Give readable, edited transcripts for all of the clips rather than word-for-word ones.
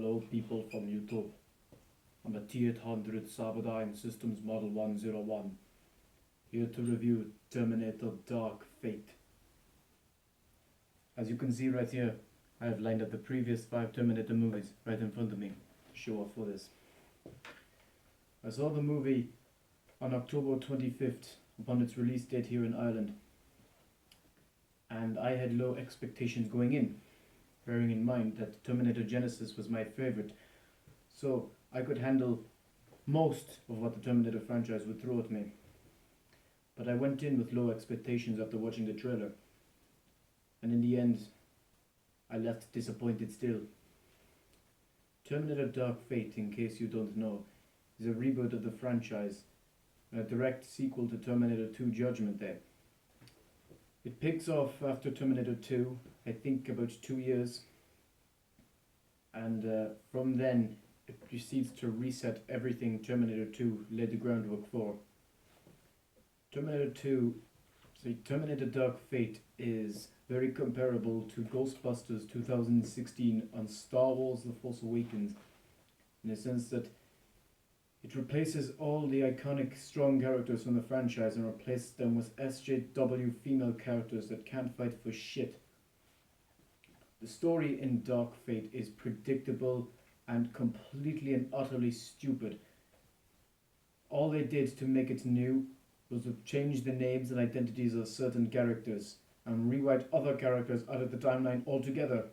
Hello people from YouTube. I'm a T-800 Cyberdyne Systems Model 101, here to review Terminator Dark Fate. As you can see right here, I have lined up the previous 5 Terminator movies right in front of me to show off for this. I saw the movie on October 25th upon its release date here in Ireland, and I had low expectations going in, bearing in mind that Terminator Genesis was my favourite, so I could handle most of what the Terminator franchise would throw at me. But I went in with low expectations after watching the trailer, and in the end, I left disappointed still. Terminator Dark Fate, in case you don't know, is a reboot of the franchise, and a direct sequel to Terminator 2 Judgment Day. It picks off after Terminator 2, I think about 2 years, and from then it proceeds to reset everything Terminator 2 laid the groundwork for. Terminator Dark Fate is very comparable to Ghostbusters 2016 on Star Wars The Force Awakens, in the sense that it replaces all the iconic strong characters from the franchise and replaces them with SJW female characters that can't fight for shit. The story in Dark Fate is predictable and completely and utterly stupid. All they did to make it new was to change the names and identities of certain characters and rewrite other characters out of the timeline altogether.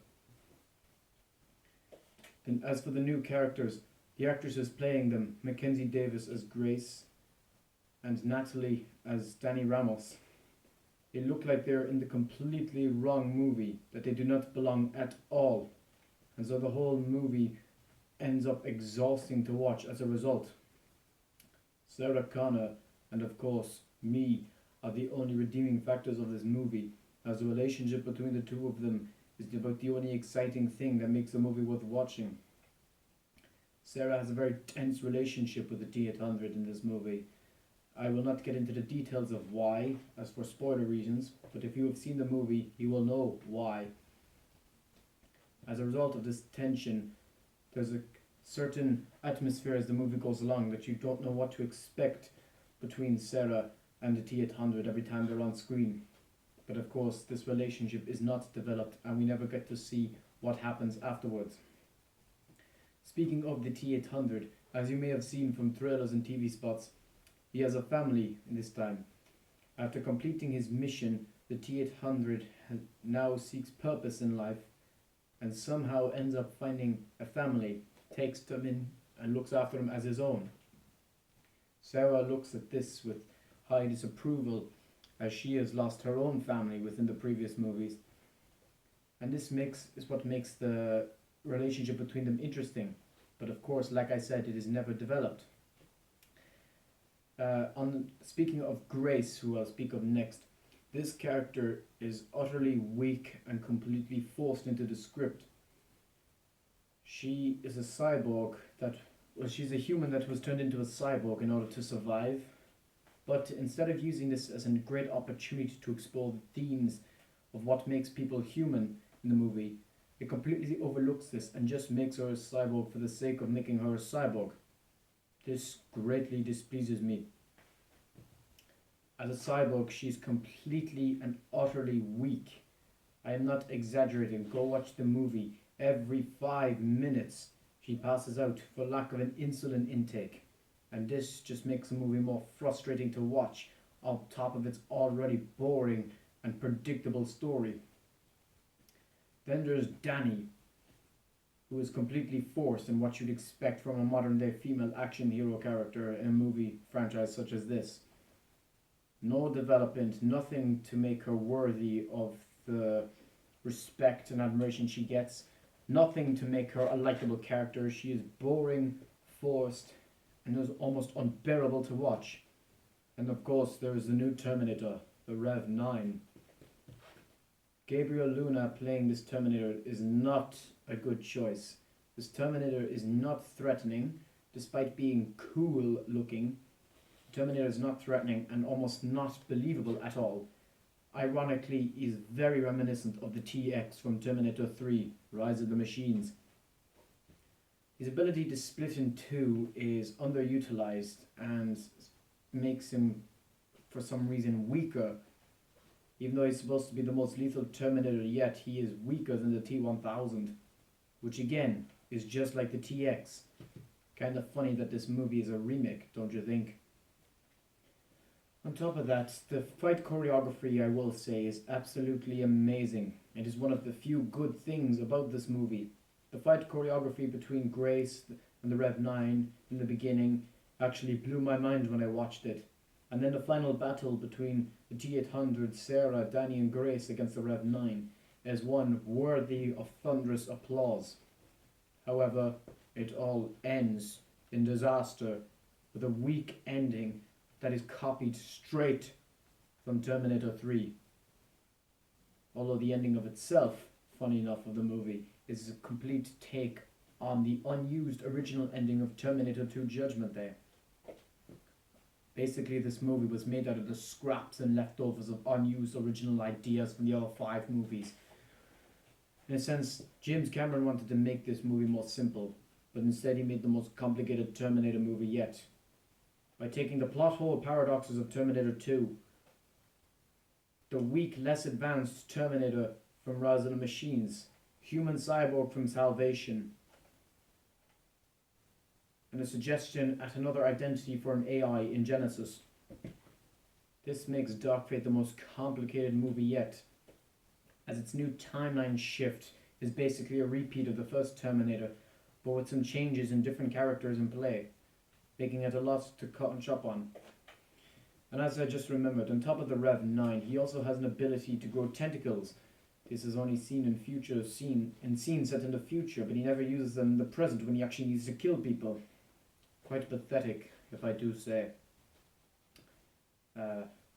And as for the new characters, the actresses playing them, Mackenzie Davis as Grace and Natalie as Danny Ramos, they look like they're in the completely wrong movie, that they do not belong at all. And so the whole movie ends up exhausting to watch as a result. Sarah Connor and of course me are the only redeeming factors of this movie, as the relationship between the two of them is about the only exciting thing that makes the movie worth watching. Sarah has a very tense relationship with the T-800 in this movie. I will not get into the details of why, as for spoiler reasons, but if you have seen the movie, you will know why. As a result of this tension, there's a certain atmosphere as the movie goes along that you don't know what to expect between Sarah and the T-800 every time they're on screen. But of course, this relationship is not developed and we never get to see what happens afterwards. Speaking of the T-800, as you may have seen from trailers and TV spots, he has a family in this time. After completing his mission, the T-800 now seeks purpose in life and somehow ends up finding a family, takes them in and looks after them as his own. Sarah looks at this with high disapproval, as she has lost her own family within the previous movies. And this is what makes the relationship between them interesting. But of course, like I said, it is never developed. Speaking of Grace, who I'll speak of next, this character is utterly weak and completely forced into the script. She is a cyborg she's a human that was turned into a cyborg in order to survive. But instead of using this as a great opportunity to explore the themes of what makes people human in the movie, it completely overlooks this and just makes her a cyborg for the sake of making her a cyborg. This greatly displeases me. As a cyborg, she's completely and utterly weak. I am not exaggerating. Go watch the movie. Every 5 minutes she passes out for lack of an insulin intake. And this just makes the movie more frustrating to watch, on top of its already boring and predictable story. Then there's Danny, who is completely forced in what you'd expect from a modern day female action hero character in a movie franchise such as this. No development, nothing to make her worthy of the respect and admiration she gets, nothing to make her a likable character. She is boring, forced, and is almost unbearable to watch. And of course there is the new Terminator, the Rev 9. Gabriel Luna playing this Terminator is not a good choice. This Terminator is not threatening, despite being cool looking. Terminator is not threatening and almost not believable at all. Ironically, he is very reminiscent of the T-X from Terminator 3, Rise of the Machines. His ability to split in two is underutilized and makes him, for some reason, weaker. Even though he's supposed to be the most lethal Terminator yet, he is weaker than the T-1000, which again is just like the TX. Kind of funny that this movie is a remake, don't you think? On top of that, the fight choreography, I will say, is absolutely amazing. It is one of the few good things about this movie. The fight choreography between Grace and the Rev 9 in the beginning actually blew my mind when I watched it. And then the final battle between the T-800, Sarah, Danny and Grace against the Rev 9 is one worthy of thunderous applause. However, it all ends in disaster with a weak ending that is copied straight from Terminator 3. Although the ending of itself, funny enough, of the movie is a complete take on the unused original ending of Terminator 2 Judgment Day. Basically, this movie was made out of the scraps and leftovers of unused original ideas from the other 5 movies. In a sense, James Cameron wanted to make this movie more simple, but instead he made the most complicated Terminator movie yet. By taking the plot hole paradoxes of Terminator 2, the weak, less advanced Terminator from Rise of the Machines, human cyborg from Salvation, and a suggestion at another identity for an AI in Genesis. This makes Dark Fate the most complicated movie yet, as its new timeline shift is basically a repeat of the first Terminator, but with some changes in different characters in play, making it a lot to cut and chop on. And as I just remembered, on top of the Rev 9, he also has an ability to grow tentacles. This is only seen in scenes set in the future, but he never uses them in the present when he actually needs to kill people. Quite pathetic, if I do say.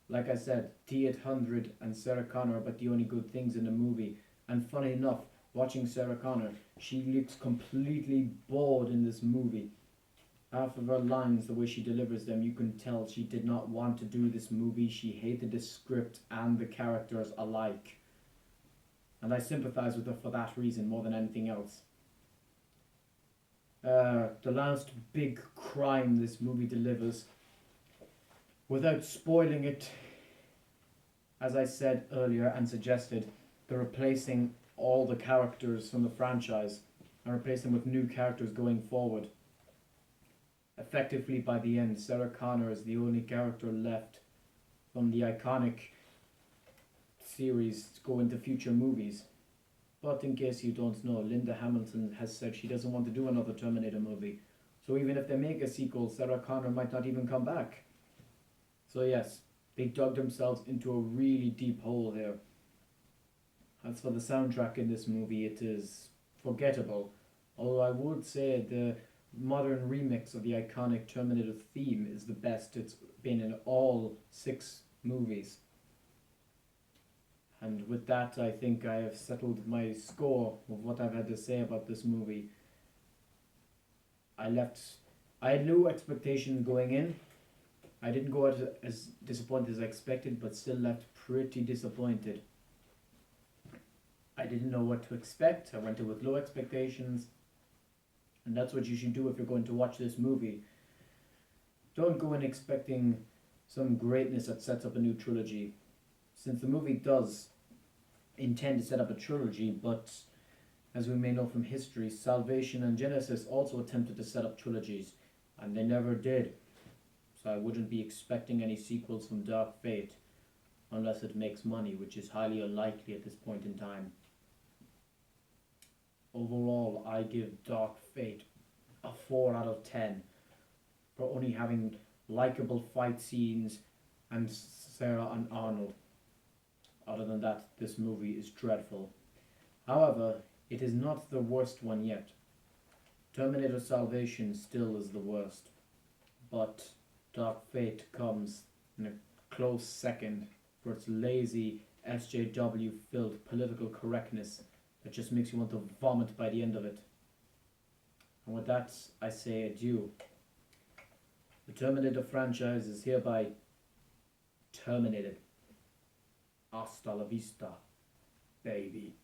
Like I said, T-800 and Sarah Connor are but the only good things in the movie. And funny enough, watching Sarah Connor, she looks completely bored in this movie. Half of her lines, the way she delivers them, you can tell she did not want to do this movie. She hated the script and the characters alike. And I sympathize with her for that reason more than anything else. The last big crime this movie delivers, without spoiling it, as I said earlier and suggested, they're replacing all the characters from the franchise and replace them with new characters going forward. Effectively, by the end, Sarah Connor is the only character left from the iconic series to go into future movies. But in case you don't know, Linda Hamilton has said she doesn't want to do another Terminator movie. So even if they make a sequel, Sarah Connor might not even come back. So yes, they dug themselves into a really deep hole here. As for the soundtrack in this movie, it is forgettable. Although I would say the modern remix of the iconic Terminator theme is the best it's been in all 6 movies. And with that, I think I have settled my score of what I've had to say about this movie. I had low expectations going in. I didn't go out as disappointed as I expected, but still left pretty disappointed. I didn't know what to expect. I went in with low expectations. And that's what you should do if you're going to watch this movie. Don't go in expecting some greatness that sets up a new trilogy. Since the movie does intend to set up a trilogy, but as we may know from history, Salvation and Genesis also attempted to set up trilogies, and they never did. So I wouldn't be expecting any sequels from Dark Fate, unless it makes money, which is highly unlikely at this point in time. Overall, I give Dark Fate a 4 out of 10 for only having likable fight scenes and Sarah and Arnold. Other than that, this movie is dreadful. However, it is not the worst one yet. Terminator Salvation still is the worst, but Dark Fate comes in a close second for its lazy, SJW-filled political correctness that just makes you want to vomit by the end of it. And with that, I say adieu. The Terminator franchise is hereby terminated. Hasta la vista, baby.